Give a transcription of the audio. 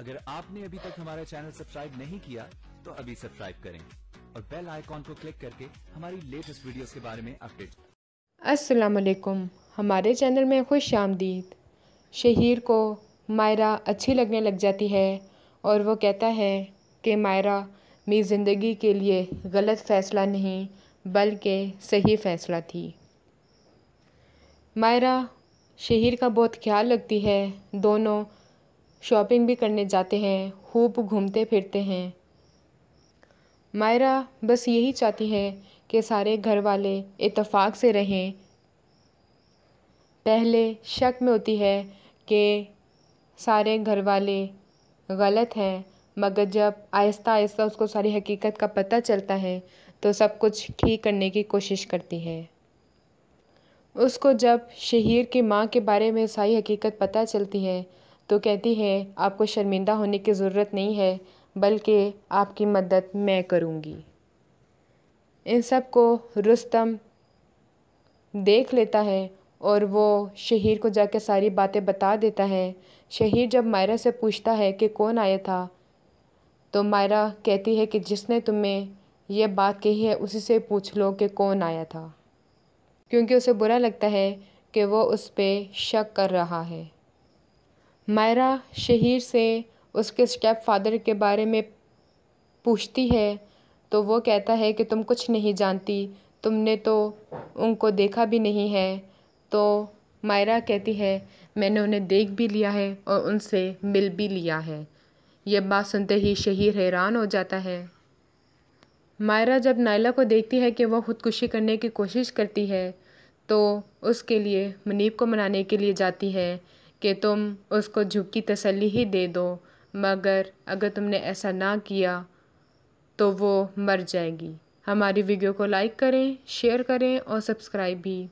अगर आपने अभी तक हमारा चैनल सब्सक्राइब नहीं किया तो अभी सब्सक्राइब करें और बेल आइकॉन को क्लिक करके हमारी लेटेस्ट वीडियोस के बारे में अपडेट। अस्सलाम वालेकुम, हमारे चैनल में खुश आमदीद। शहीर को मायरा अच्छी लगने लग जाती है और वो कहता है कि मायरा मेरी ज़िंदगी के लिए गलत फ़ैसला नहीं बल्कि सही फ़ैसला थी। मायरा शहीर का बहुत ख्याल रखती है। दोनों शॉपिंग भी करने जाते हैं, खूब घूमते फिरते हैं। मायरा बस यही चाहती है कि सारे घर वाले इत्तेफाक से रहें। पहले शक में होती है कि सारे घर वाले गलत हैं, मगर जब आहिस्ता आहिस्ता उसको सारी हकीकत का पता चलता है तो सब कुछ ठीक करने की कोशिश करती है। उसको जब शहीर की माँ के बारे में सारी हकीकत पता चलती है तो कहती है आपको शर्मिंदा होने की ज़रूरत नहीं है, बल्कि आपकी मदद मैं करूँगी। इन सब को रुस्तम देख लेता है और वो शहीर को जाके सारी बातें बता देता है। शहीर जब मायरा से पूछता है कि कौन आया था तो मायरा कहती है कि जिसने तुम्हें ये बात कही है उसी से पूछ लो कि कौन आया था, क्योंकि उसे बुरा लगता है कि वो उस पर शक कर रहा है। मायरा शहीर से उसके स्टेप फादर के बारे में पूछती है तो वो कहता है कि तुम कुछ नहीं जानती, तुमने तो उनको देखा भी नहीं है। तो मायरा कहती है मैंने उन्हें देख भी लिया है और उनसे मिल भी लिया है। यह बात सुनते ही शहीर हैरान हो जाता है। मायरा जब नायला को देखती है कि वह खुदकुशी करने की कोशिश करती है तो उसके लिए मुनीब को मनाने के लिए जाती है कि तुम उसको झुकी तसल्ली ही दे दो, मगर अगर तुमने ऐसा ना किया तो वो मर जाएगी। हमारी वीडियो को लाइक करें, शेयर करें और सब्सक्राइब भी